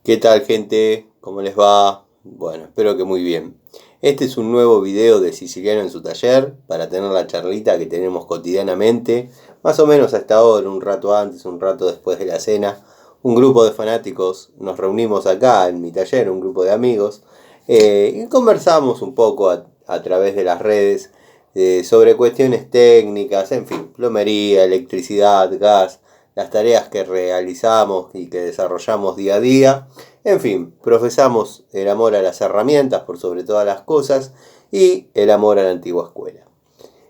¿Qué tal, gente? ¿Cómo les va? Bueno, espero que muy bien. Este es un nuevo video de Siciliano en su taller para tener la charlita que tenemos cotidianamente, más o menos hasta ahora, un rato antes, un rato después de la cena. Un grupo de fanáticos nos reunimos acá en mi taller, un grupo de amigos, y conversamos un poco a través de las redes sobre cuestiones técnicas, en fin, plomería, electricidad, gas, las tareas que realizamos y que desarrollamos día a día. En fin, profesamos el amor a las herramientas por sobre todas las cosas y el amor a la antigua escuela.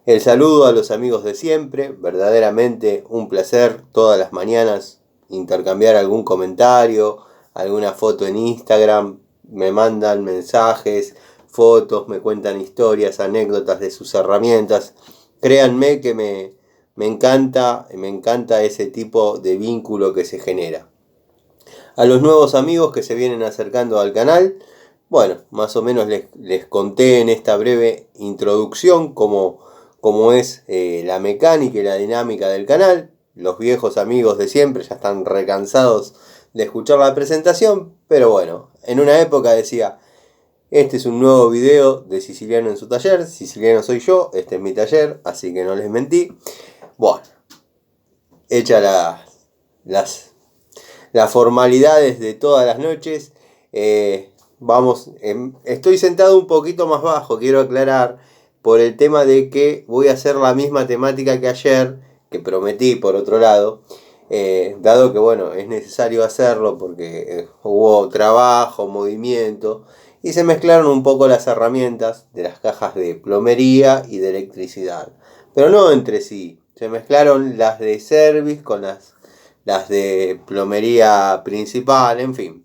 El saludo a los amigos de siempre, verdaderamente un placer todas las mañanas intercambiar algún comentario, alguna foto en Instagram, me mandan mensajes, fotos, me cuentan historias, anécdotas de sus herramientas. Créanme que me encanta ese tipo de vínculo que se genera. A los nuevos amigos que se vienen acercando al canal, bueno, más o menos les conté en esta breve introducción cómo es la mecánica y la dinámica del canal. Los viejos amigos de siempre ya están recansados de escuchar la presentación, pero bueno, en una época decía, este es un nuevo video de Siciliano en su taller, Siciliano soy yo, este es mi taller, así que no les mentí. Bueno, hecha las formalidades de todas las noches, estoy sentado un poquito más bajo, quiero aclarar, por el tema de que voy a hacer la misma temática que ayer, que prometí por otro lado, dado que bueno, es necesario hacerlo porque hubo trabajo, movimiento, y se mezclaron un poco las herramientas de las cajas de plomería y de electricidad, pero no entre sí, se mezclaron las de service con las de plomería principal, en fin.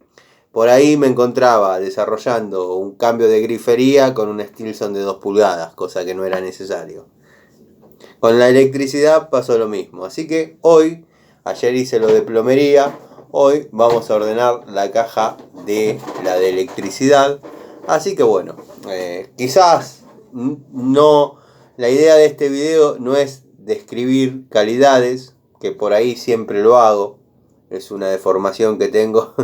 Por ahí me encontraba desarrollando un cambio de grifería con un Stilson de 2 pulgadas, cosa que no era necesario. Con la electricidad pasó lo mismo, así que hoy, ayer hice lo de plomería, hoy vamos a ordenar la caja de la de electricidad. Así que bueno, quizás no, la idea de este video no es describir calidades, que por ahí siempre lo hago, es una deformación que tengo,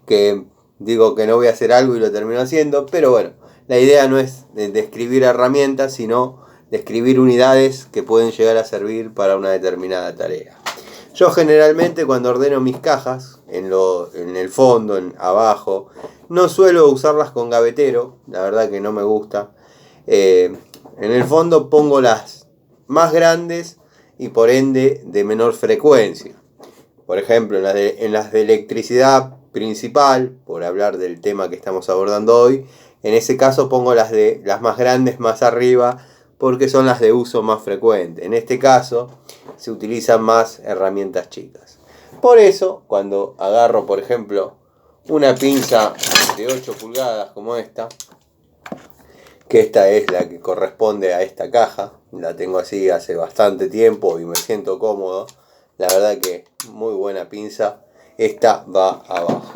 que digo que no voy a hacer algo y lo termino haciendo, pero bueno, la idea no es describir herramientas, sino describir unidades que pueden llegar a servir para una determinada tarea. Yo generalmente cuando ordeno mis cajas, en el fondo, abajo, no suelo usarlas con gavetero, la verdad que no me gusta. En el fondo pongo las más grandes y por ende de menor frecuencia. Por ejemplo, en las de electricidad principal, por hablar del tema que estamos abordando hoy, en ese caso pongo las más grandes más arriba porque son las de uso más frecuente. En este caso se utilizan más herramientas chicas. Por eso, cuando agarro, por ejemplo, una pinza de 8 pulgadas como esta, que esta es la que corresponde a esta caja, la tengo así hace bastante tiempo y me siento cómodo, la verdad que muy buena pinza, esta va abajo.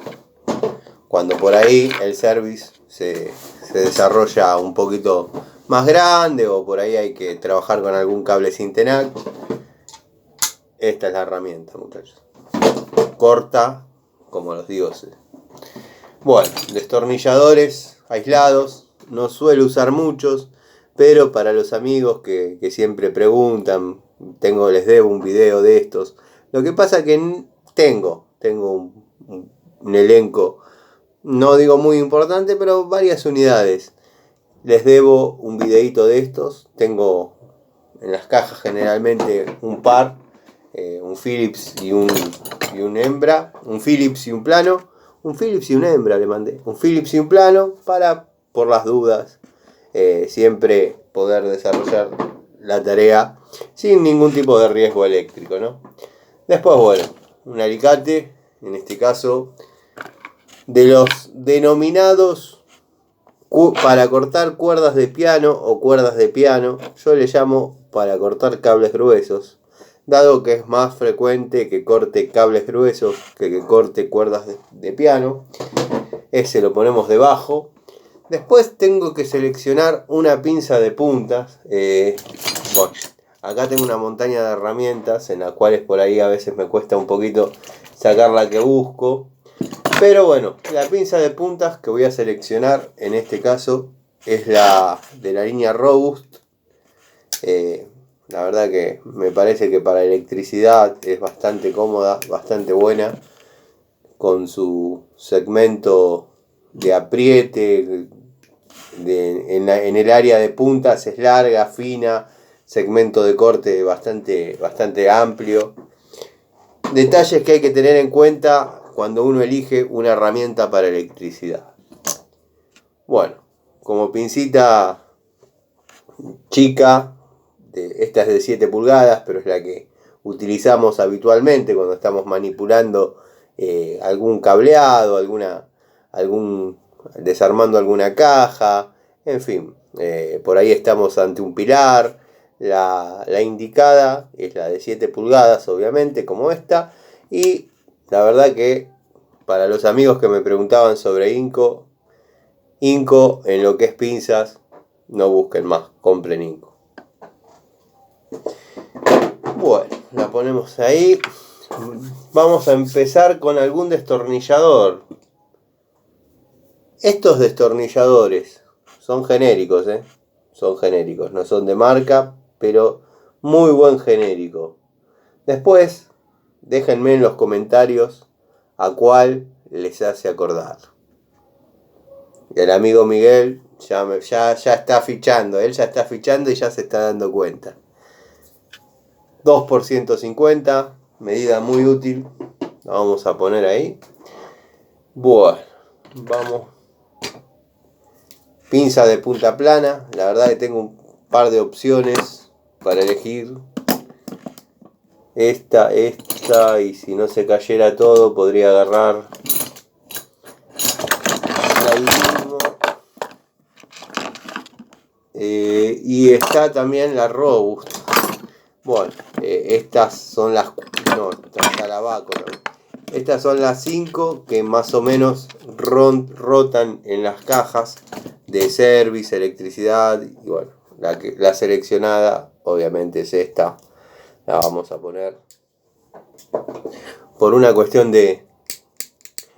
Cuando por ahí el service se desarrolla un poquito más grande o por ahí hay que trabajar con algún cable sin tenac, esta es la herramienta, muchachos. Corta como los dioses. Bueno, destornilladores aislados, no suelo usar muchos, pero para los amigos que siempre preguntan, les debo un video de estos. Lo que pasa que tengo un elenco, no digo muy importante, pero varias unidades. Les debo un videito de estos. Tengo en las cajas generalmente un par, un Philips y un hembra, un Philips y un plano, un Philips y una hembra le mandé, un Philips y un plano para, por las dudas, siempre poder desarrollar la tarea sin ningún tipo de riesgo eléctrico, ¿no? Después, bueno, un alicate, en este caso, de los denominados para cortar cuerdas de piano o cuerdas de piano, yo le llamo para cortar cables gruesos, dado que es más frecuente que corte cables gruesos que corte cuerdas de piano. Ese lo ponemos debajo. Después tengo que seleccionar una pinza de puntas. Bueno, acá tengo una montaña de herramientas en las cuales por ahí a veces me cuesta un poquito sacar la que busco. Pero bueno, la pinza de puntas que voy a seleccionar en este caso es la de la línea Robust. La verdad que me parece que para electricidad es bastante cómoda, bastante buena, con su segmento de apriete, en el área de puntas es larga, fina, segmento de corte bastante amplio. Detalles que hay que tener en cuenta cuando uno elige una herramienta para electricidad. Bueno, como pincita chica, esta es de 7 pulgadas, pero es la que utilizamos habitualmente cuando estamos manipulando algún cableado, desarmando alguna caja, en fin, por ahí estamos ante un pilar. La indicada es la de 7 pulgadas, obviamente, como esta, y la verdad que para los amigos que me preguntaban sobre Inco en lo que es pinzas, no busquen más, compren Inco. Bueno, la ponemos ahí. Vamos a empezar con algún destornillador. Estos destornilladores son genéricos, son genéricos, no son de marca, pero muy buen genérico. Después, déjenme en los comentarios a cuál les hace acordar. El amigo Miguel ya está fichando, él ya está fichando y ya se está dando cuenta. 2 por 150, medida muy útil, la vamos a poner ahí. Bueno, vamos. Pinza de punta plana, la verdad que tengo un par de opciones para elegir. Esta, y si no se cayera todo, podría agarrar la Irimo. Y está también la Robust. Bueno, estas son las... No, está la Baco, ¿no? Estas son las 5 que más o menos rotan en las cajas de service, electricidad. Y bueno, la seleccionada obviamente es esta. La vamos a poner por una cuestión de...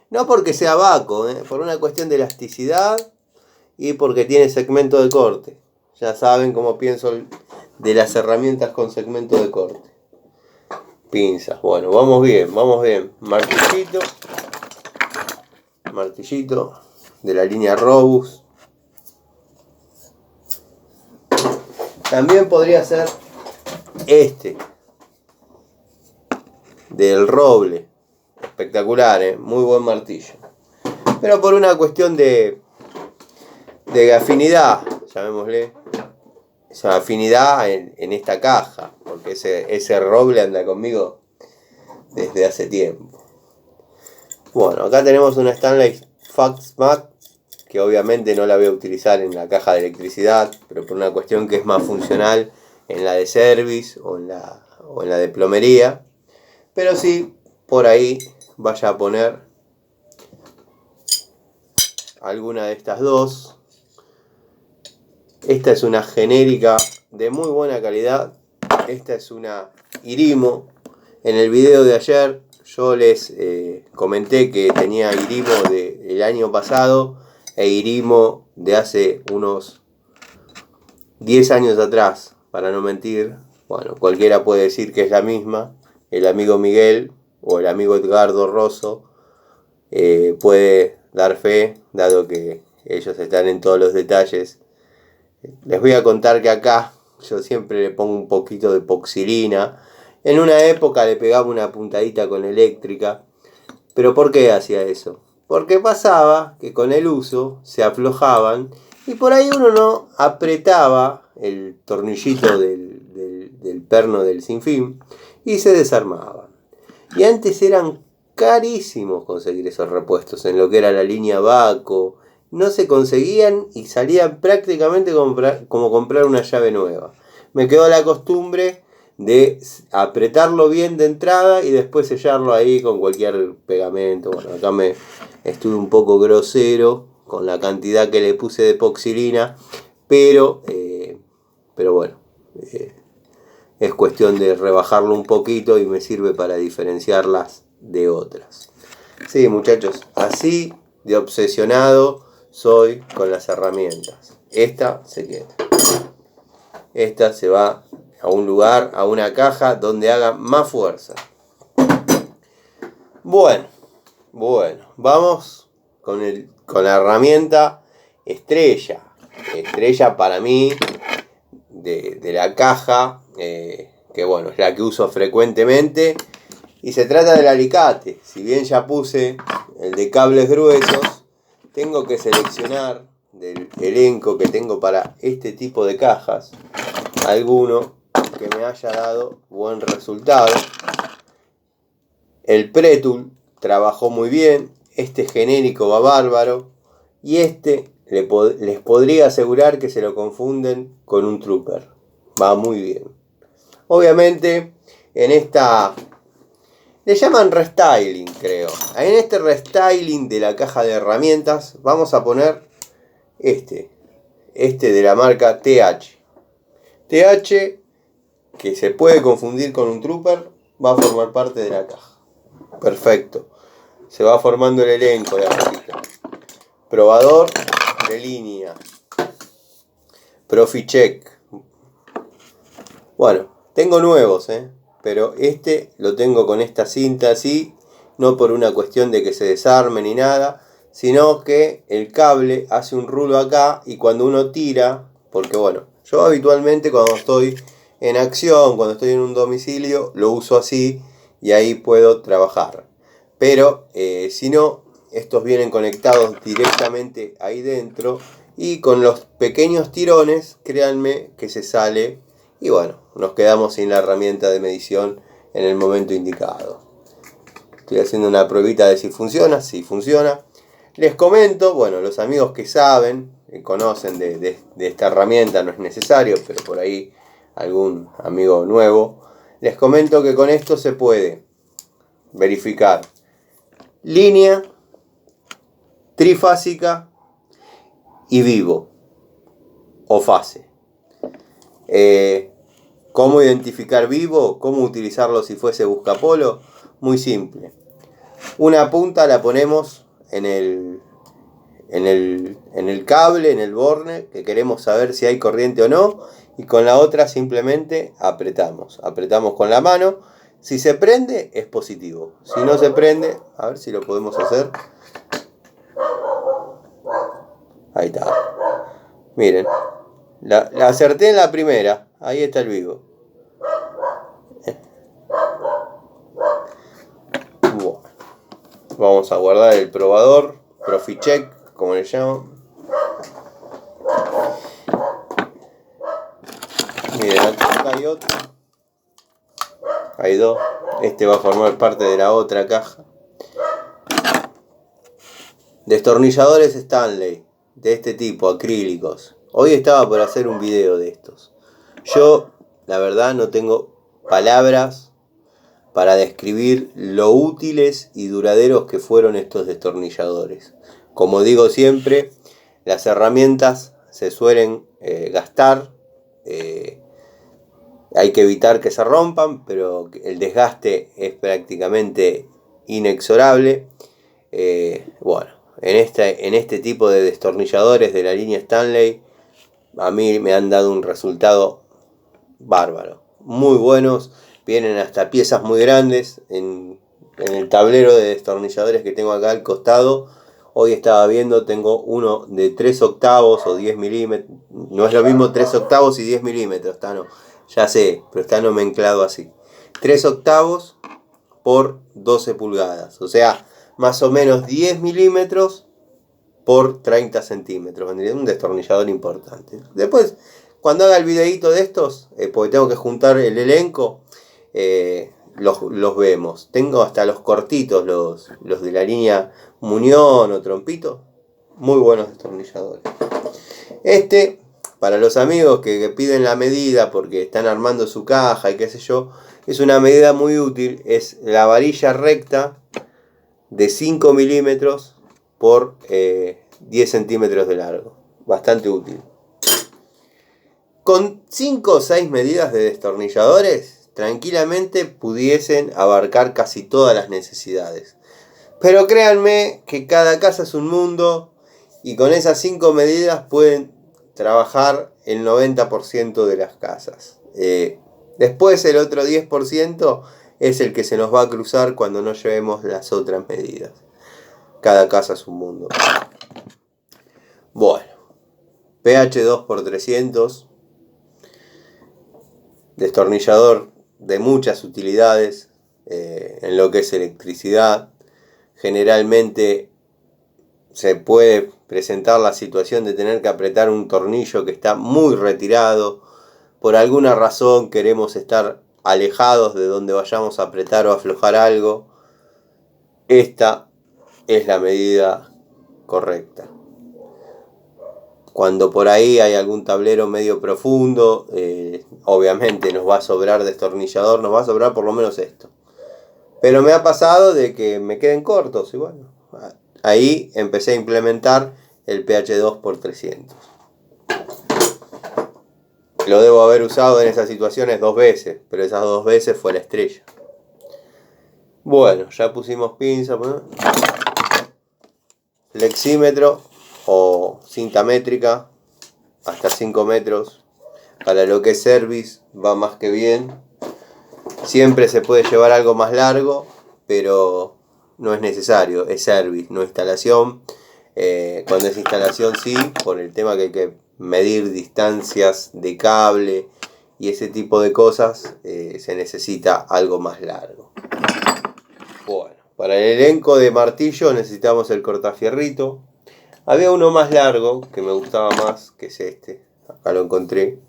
No porque sea Baco, por una cuestión de elasticidad y porque tiene segmento de corte. Ya saben cómo pienso de las herramientas con segmento de corte. Pinzas, bueno, vamos bien. Martillito de la línea Robust. También podría ser este del Roble, espectacular, muy buen martillo, pero por una cuestión de afinidad, llamémosle, esa afinidad en esta caja, porque ese Roble anda conmigo desde hace tiempo. Bueno, acá tenemos una Stanley Faxmat, que obviamente no la voy a utilizar en la caja de electricidad, pero por una cuestión que es más funcional en la de service o en la de plomería. Pero sí, por ahí vaya a poner alguna de estas dos. Esta es una genérica de muy buena calidad. Esta es una Irimo. En el video de ayer yo les comenté que tenía Irimo del año pasado e Irimo de hace unos 10 años atrás, para no mentir. Bueno, cualquiera puede decir que es la misma. El amigo Miguel o el amigo Edgardo Rosso puede dar fe, dado que ellos están en todos los detalles. Les voy a contar que acá yo siempre le pongo un poquito de epoxilina. En una época le pegaba una puntadita con eléctrica. ¿Pero por qué hacía eso? Porque pasaba que con el uso se aflojaban y por ahí uno no apretaba el tornillito del perno del sinfín y se desarmaban. Y antes eran carísimos conseguir esos repuestos en lo que era la línea Baco. No se conseguían y salían prácticamente como comprar una llave nueva. Me quedó la costumbre de apretarlo bien de entrada y después sellarlo ahí con cualquier pegamento. Bueno, acá me estuve un poco grosero con la cantidad que le puse de epoxilina, pero bueno, es cuestión de rebajarlo un poquito y me sirve para diferenciarlas de otras. Sí, muchachos, así de obsesionado soy con las herramientas. Esta se queda. Esta se va a un lugar, a una caja donde haga más fuerza. Bueno, vamos con la herramienta estrella. Estrella para mí de la caja, que bueno, es la que uso frecuentemente. Y se trata del alicate. Si bien ya puse el de cables gruesos, tengo que seleccionar del elenco que tengo para este tipo de cajas alguno que me haya dado buen resultado. El Pretul trabajó muy bien, este genérico va bárbaro y este les podría asegurar que se lo confunden con un Trooper. Va muy bien. Obviamente en esta le llaman restyling, creo. En este restyling de la caja de herramientas vamos a poner este de la marca TH. TH, que se puede confundir con un Trooper, va a formar parte de la caja. Perfecto. Se va formando el elenco de a poquito. Probador de línea. Proficheck. Bueno, tengo nuevos, pero este lo tengo con esta cinta así, no por una cuestión de que se desarme ni nada, sino que el cable hace un rulo acá y cuando uno tira, porque bueno, yo habitualmente cuando estoy en acción, cuando estoy en un domicilio, lo uso así y ahí puedo trabajar. Pero si no, estos vienen conectados directamente ahí dentro y con los pequeños tirones, créanme que se sale y bueno, nos quedamos sin la herramienta de medición en el momento indicado. Estoy haciendo una pruebita de si funciona. Si funciona, les comento, bueno, los amigos que saben, conocen de esta herramienta, no es necesario, pero por ahí algún amigo nuevo, les comento que con esto se puede verificar línea, trifásica y vivo o fase. ¿Cómo identificar vivo? ¿Cómo utilizarlo si fuese buscapolo? Muy simple. Una punta la ponemos en el cable, en el borne, que queremos saber si hay corriente o no, y con la otra simplemente apretamos. Apretamos con la mano. Si se prende, es positivo. Si no se prende, a ver si lo podemos hacer. Ahí está. Miren, la acerté en la primera. Ahí está el vivo. Bueno, vamos a guardar el probador, Proficheck, como le llaman. Miren, acá hay otro. Hay dos. Este va a formar parte de la otra caja. Destornilladores Stanley, de este tipo, acrílicos. Hoy estaba por hacer un video de estos. Yo, la verdad, no tengo palabras para describir lo útiles y duraderos que fueron estos destornilladores. Como digo siempre, las herramientas se suelen gastar, hay que evitar que se rompan, pero el desgaste es prácticamente inexorable. Bueno, en este tipo de destornilladores de la línea Stanley, a mí me han dado un resultado bárbaro. Muy buenos, vienen hasta piezas muy grandes. En el tablero de destornilladores que tengo acá al costado, hoy estaba viendo, tengo uno de 3 octavos o 10 milímetros. No es lo mismo 3 octavos y 10 milímetros, Tano. Ya sé, pero está nomenclado así. 3 octavos por 12 pulgadas. O sea, más o menos 10 milímetros por 30 centímetros. Vendría un destornillador importante. Después, cuando haga el videito de estos, porque tengo que juntar el elenco, los vemos. Tengo hasta los cortitos, los de la línea Muñón o Trompito. Muy buenos destornilladores. Para los amigos que piden la medida porque están armando su caja y qué sé yo, es una medida muy útil. Es la varilla recta de 5 milímetros por 10 centímetros de largo. Bastante útil. Con 5 o 6 medidas de destornilladores, tranquilamente pudiesen abarcar casi todas las necesidades. Pero créanme que cada casa es un mundo y con esas 5 medidas pueden trabajar el 90% de las casas. Después el otro 10% es el que se nos va a cruzar cuando no llevemos las otras medidas. Cada casa es un mundo. Bueno, pH 2x300, destornillador de muchas utilidades en lo que es electricidad. Generalmente se puede presentar la situación de tener que apretar un tornillo que está muy retirado. Por alguna razón queremos estar alejados de donde vayamos a apretar o aflojar algo. Esta es la medida correcta. Cuando por ahí hay algún tablero medio profundo, obviamente nos va a sobrar destornillador, nos va a sobrar por lo menos esto. Pero me ha pasado de que me queden cortos y bueno, ahí empecé a implementar el pH 2x300. Lo debo haber usado en esas situaciones 2 veces, pero esas 2 veces fue la estrella. Bueno, ya pusimos pinza, flexímetro o cinta métrica hasta 5 metros. Para lo que es service va más que bien. Siempre se puede llevar algo más largo, pero no es necesario, es service, no instalación. Cuando es instalación sí, por el tema que hay que medir distancias de cable y ese tipo de cosas, se necesita algo más largo. Bueno, para el elenco de martillo necesitamos el cortafierrito. Había uno más largo que me gustaba más, que es este, acá lo encontré,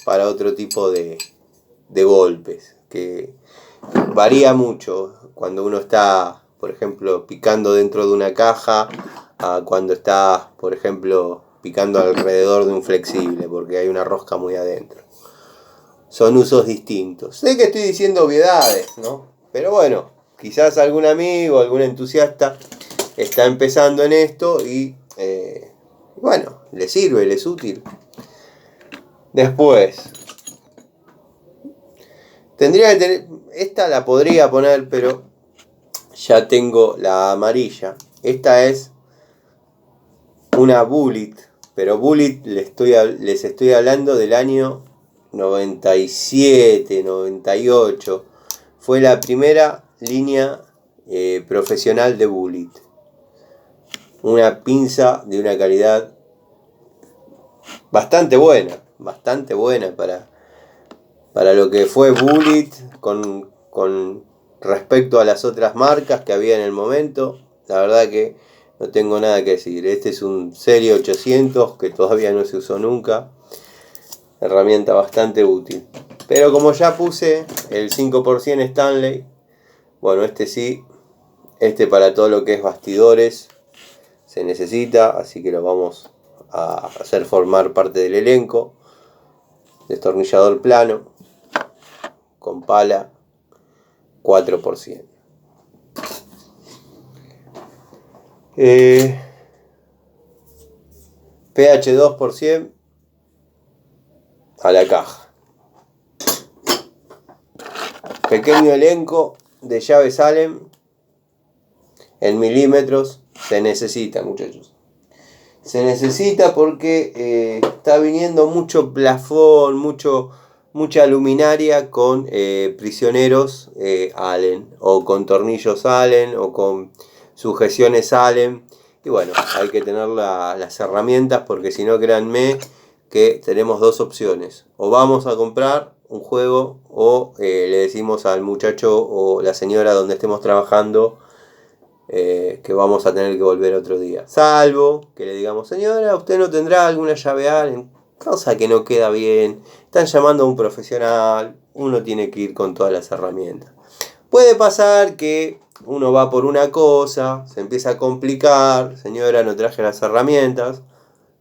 para otro tipo de golpes, que varía mucho cuando uno está, por ejemplo, picando dentro de una caja, a cuando está, por ejemplo, picando alrededor de un flexible, porque hay una rosca muy adentro. Son usos distintos. Sé que estoy diciendo obviedades, ¿no? Pero bueno, quizás algún amigo, algún entusiasta está empezando en esto y bueno, le sirve, le es útil. Después, tendría que tener, esta la podría poner, pero ya tengo la amarilla. Esta es una Bullet, pero Bullet les estoy hablando del año 97, 98. Fue la primera línea profesional de Bullet. Una pinza de una calidad bastante buena para lo que fue Bullet con respecto a las otras marcas que había en el momento. La verdad que no tengo nada que decir. Este es un Serie 800 que todavía no se usó nunca. Herramienta bastante útil. Pero como ya puse el 5% Stanley, bueno, este sí, este para todo lo que es bastidores se necesita, así que lo vamos a hacer formar parte del elenco. Destornillador plano con pala 4%. pH 2% a la caja. Pequeño elenco de llaves Allen en milímetros. Se necesita, muchachos. Se necesita porque está viniendo mucho plafón, mucha luminaria con prisioneros Allen, o con tornillos Allen, o con sujeciones Allen. Y bueno, hay que tener las herramientas, porque si no, créanme que tenemos 2 opciones. O vamos a comprar un juego, o le decimos al muchacho o la señora donde estemos trabajando que vamos a tener que volver otro día. Salvo que le digamos, señora, ¿usted no tendrá alguna llave Allen? Cosa que no queda bien. Están llamando a un profesional. Uno tiene que ir con todas las herramientas. Puede pasar que uno va por una cosa, se empieza a complicar. Señora, no traje las herramientas.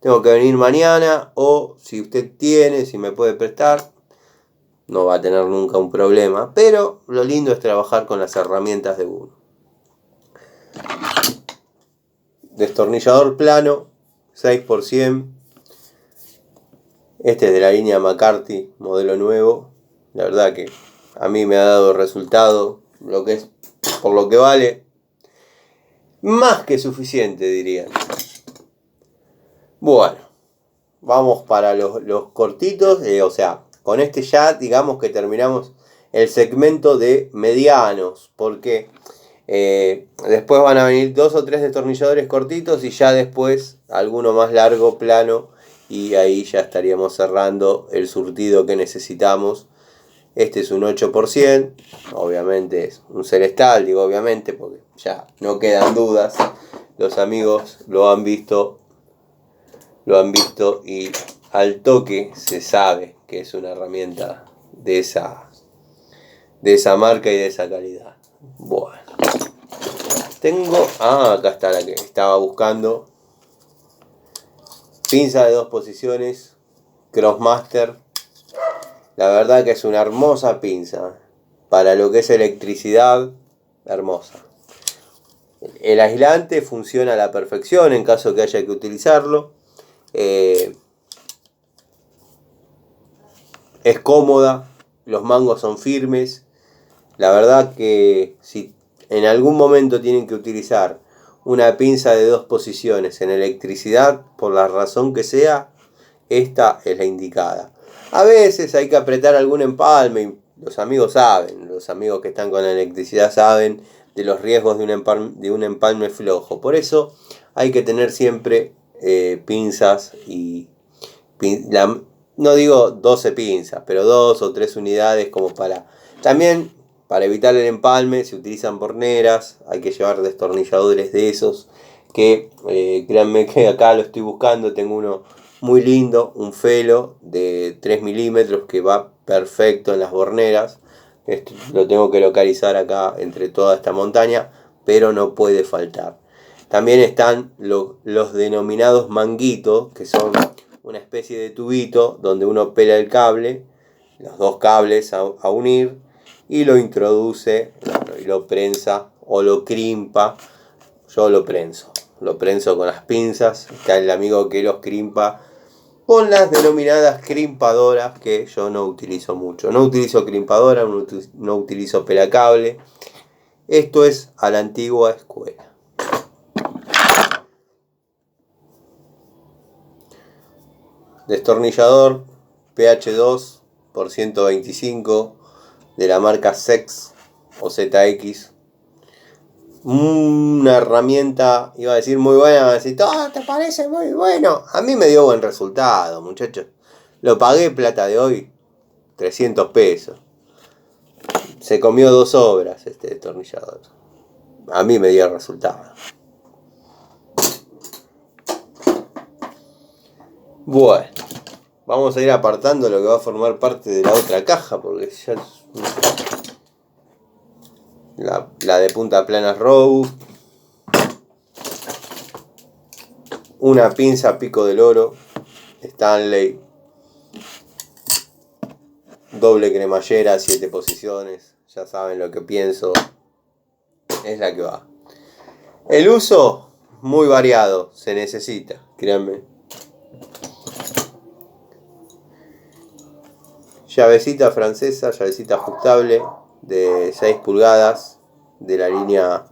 Tengo que venir mañana. O si usted tiene, si me puede prestar. No va a tener nunca un problema. Pero lo lindo es trabajar con las herramientas de uno. Destornillador plano 6%. Este es de la línea McCarthy, modelo nuevo. La verdad que a mí me ha dado resultado. Lo que es por lo que vale, más que suficiente, dirían. Bueno, vamos para los cortitos, o sea, con este ya digamos que terminamos el segmento de medianos, porque después van a venir 2 o 3 destornilladores cortitos y ya después alguno más largo, plano, y ahí ya estaríamos cerrando el surtido que necesitamos. Este es un 8%, obviamente es un Celestal, digo obviamente porque ya no quedan dudas, los amigos lo han visto y al toque se sabe que es una herramienta de esa marca y de esa calidad. Bueno, tengo, acá está la que estaba buscando, pinza de 2 posiciones, Crossmaster. La verdad que es una hermosa pinza. Para lo que es electricidad, hermosa. El aislante funciona a la perfección en caso que haya que utilizarlo. Es cómoda. Los mangos son firmes. La verdad que si en algún momento tienen que utilizar una pinza de 2 posiciones en electricidad, por la razón que sea, esta es la indicada. A veces hay que apretar algún empalme y los amigos saben, los amigos que están con la electricidad saben de los riesgos de un empalme flojo. Por eso hay que tener siempre pinzas y no digo 12 pinzas, pero 2 o 3 unidades como para... También para evitar el empalme se utilizan borneras, hay que llevar destornilladores de esos que créanme que acá lo estoy buscando, tengo uno muy lindo, un Felo de 3 milímetros que va perfecto en las borneras. Esto lo tengo que localizar acá entre toda esta montaña, pero no puede faltar. También están los denominados manguitos, que son una especie de tubito donde uno pela el cable, los 2 cables a unir, y lo introduce, y lo prensa o lo crimpa. Yo lo prenso con las pinzas. Está el amigo que los crimpa con las denominadas crimpadoras, que yo no utilizo mucho. No utilizo crimpadora, no utilizo pelacable. Esto es a la antigua escuela. Destornillador PH2 por 125 de la marca Sex o ZX. Una herramienta, iba a decir muy buena, decir, todo te parece muy bueno. A mí me dio buen resultado, muchachos. Lo pagué plata de hoy, 300 pesos. Se comió 2 obras este destornillador. A mí me dio resultado. Bueno, vamos a ir apartando lo que va a formar parte de la otra caja, porque ya la de punta plana Robust, una pinza pico del oro Stanley, doble cremallera, 7 posiciones, ya saben lo que pienso, es la que va. El uso, muy variado, se necesita, créanme. Llavecita francesa, llavecita ajustable de 6 pulgadas de la línea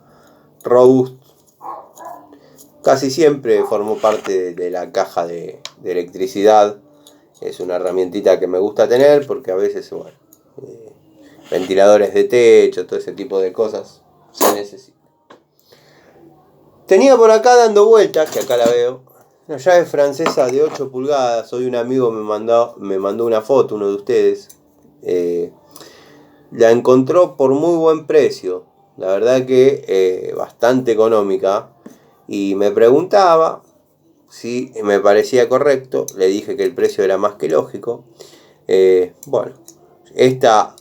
Robust. Casi siempre formó parte de la caja de electricidad. Es una herramientita que me gusta tener porque a veces, bueno, ventiladores de techo, todo ese tipo de cosas se necesita. Tenía por acá dando vueltas, que acá la veo, una llave francesa de 8 pulgadas. Hoy un amigo me mandó una foto, uno de ustedes. La encontró por muy buen precio. La verdad que bastante económica. Y me preguntaba si me parecía correcto. Le dije que el precio era más que lógico. Bueno, esta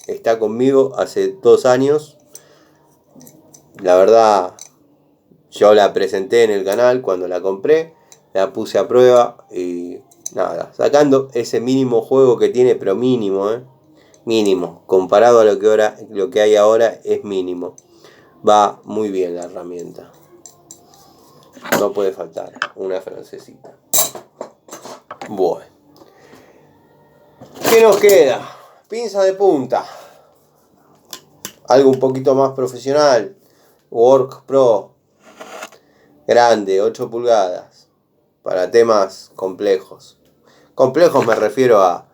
está conmigo hace 2 años. La verdad, yo la presenté en el canal cuando la compré. La puse a prueba y nada, sacando ese mínimo juego que tiene, pero mínimo, mínimo, comparado a lo que hay ahora, es mínimo. Va muy bien la herramienta. No puede faltar una francesita. Bueno, ¿qué nos queda? Pinza de punta. algo un poquito más profesional, Work Pro, grande, 8 pulgadas, para temas complejos. Complejos me refiero a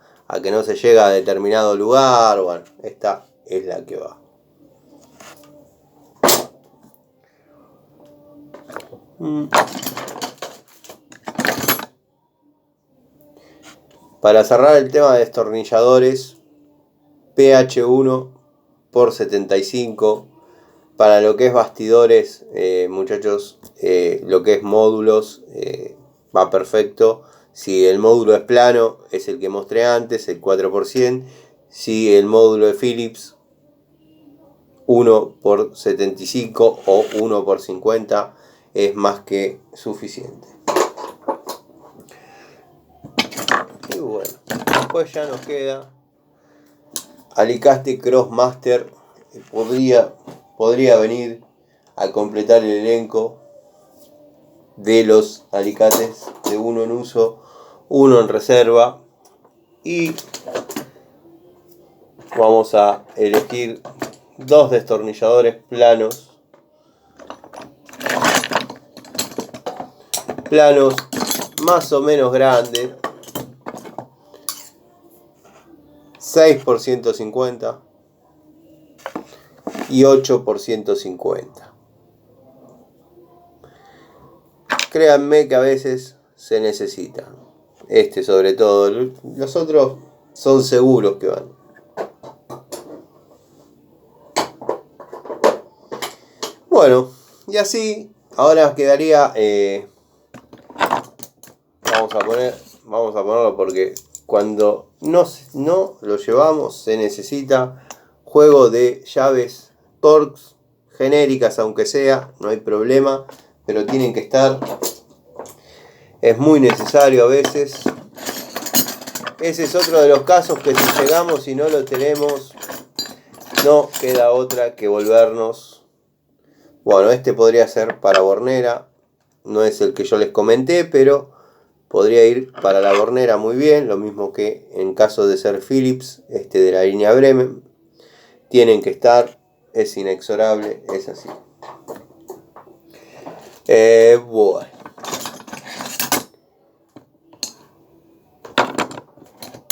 que no se llega a determinado lugar. Bueno, esta es la que va. Para cerrar el tema de destornilladores, PH1 por 75. Para lo que es bastidores, muchachos, lo que es módulos, va perfecto. Si el módulo es plano, es el que mostré antes, el 4%. Si el módulo de Philips, 1 por 75 o 1 por 50 es más que suficiente. Y bueno, después ya nos queda Alicaste Crossmaster. Podría venir a completar el elenco de los alicates de uno en uso, uno en reserva, y vamos a elegir 2 destornilladores planos más o menos grandes, 6 por 150 y 8 por 150. Créanme que a veces se necesita. Este sobre todo. Los otros son seguros que van. Bueno, y así ahora quedaría... vamos a ponerlo porque cuando no lo llevamos se necesita juego de llaves Torx genéricas, aunque sea, no hay problema, pero tienen que estar. Es muy necesario a veces. Ese es otro de los casos que si llegamos y no lo tenemos, no queda otra que volvernos. Bueno, este podría ser para bornera, no es el que yo les comenté, pero podría ir para la bornera muy bien, lo mismo que en caso de ser Philips, este de la línea Bremen. Tienen que estar, es inexorable, es así. Bueno.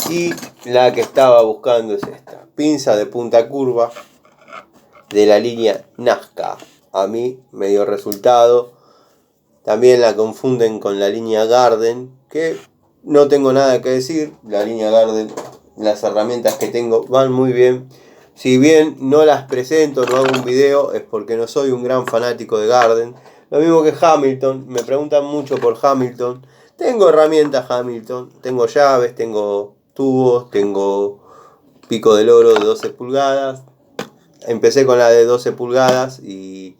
Y la que estaba buscando es esta. Pinza de punta curva de la línea Nazca. A mí me dio resultado. También la confunden con la línea Garden, que no tengo nada que decir. La línea Garden, las herramientas que tengo van muy bien. Si bien no las presento, no hago un video, es porque no soy un gran fanático de Garden. Lo mismo que Hamilton, me preguntan mucho por Hamilton. Tengo herramientas Hamilton, tengo llaves, tengo tubos, tengo pico del oro de 12 pulgadas. Empecé con la de 12 pulgadas y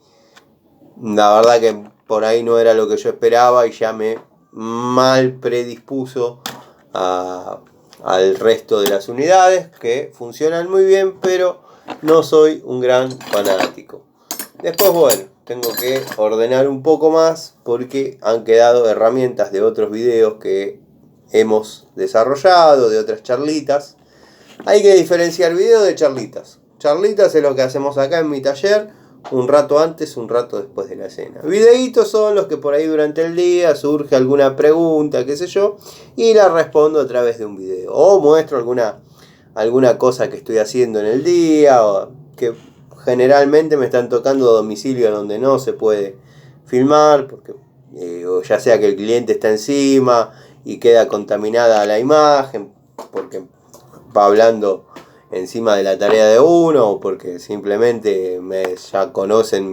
la verdad que por ahí no era lo que yo esperaba y ya me mal predispuso al resto de las unidades, que funcionan muy bien, pero no soy un gran fanático. Después, bueno, tengo que ordenar un poco más porque han quedado herramientas de otros videos que hemos desarrollado, de otras charlitas. Hay que diferenciar video de charlitas. Charlitas es lo que hacemos acá en mi taller, un rato antes, un rato después de la cena. Videitos son los que por ahí durante el día surge alguna pregunta, qué sé yo, y la respondo a través de un video. O muestro alguna cosa que estoy haciendo en el día, o que generalmente me están tocando domicilio donde no se puede filmar, porque o ya sea que el cliente está encima y queda contaminada la imagen, porque va hablando encima de la tarea de uno, o porque simplemente ya conocen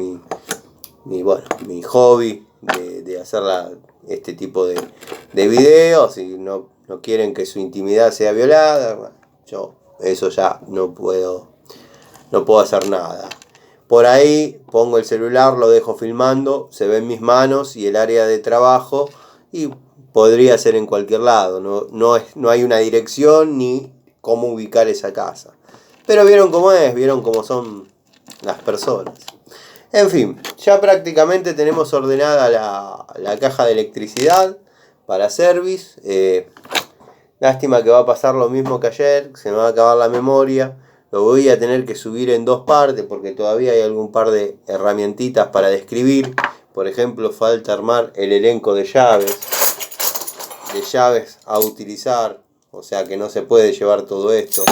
mi hobby de hacer este tipo de videos y no quieren que su intimidad sea violada. Bueno, yo eso ya no puedo hacer nada. Por ahí pongo el celular, lo dejo filmando, se ven mis manos y el área de trabajo, y podría ser en cualquier lado, no hay una dirección ni cómo ubicar esa casa. Pero vieron cómo es, vieron cómo son las personas. En fin, ya prácticamente tenemos ordenada la caja de electricidad para service. Lástima que va a pasar lo mismo que ayer, se me va a acabar la memoria. Lo voy a tener que subir en 2 partes porque todavía hay algún par de herramientitas para describir. Por ejemplo, falta armar el elenco de llaves a utilizar. O sea que no se puede llevar todo esto.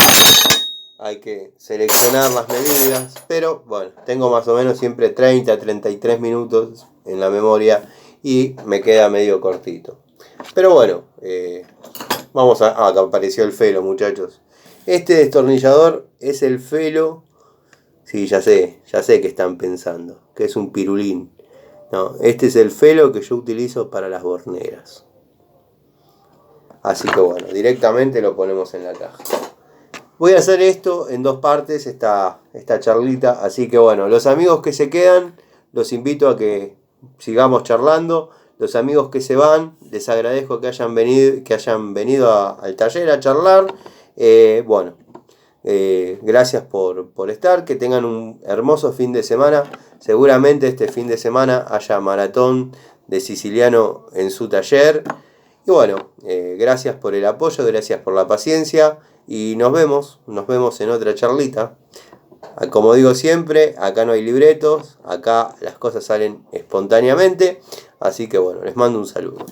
Hay que seleccionar las medidas, pero bueno, tengo más o menos siempre 30 a 33 minutos en la memoria y me queda medio cortito. Pero bueno, vamos a... acá apareció el Felo, muchachos. Este destornillador es el Felo. Sí, ya sé que están pensando, que es un pirulín. No, este es el Felo que yo utilizo para las borneras. Así que bueno, directamente lo ponemos en la caja. Voy a hacer esto en 2 partes, esta charlita. Así que bueno, los amigos que se quedan, los invito a que sigamos charlando. Los amigos que se van, les agradezco que hayan venido al taller a charlar. Gracias por estar. Que tengan un hermoso fin de semana. Seguramente este fin de semana haya maratón de siciliano en su taller. Y bueno, gracias por el apoyo, gracias por la paciencia. Y nos vemos en otra charlita. Como digo siempre, acá no hay libretos, acá las cosas salen espontáneamente. Así que bueno, les mando un saludo.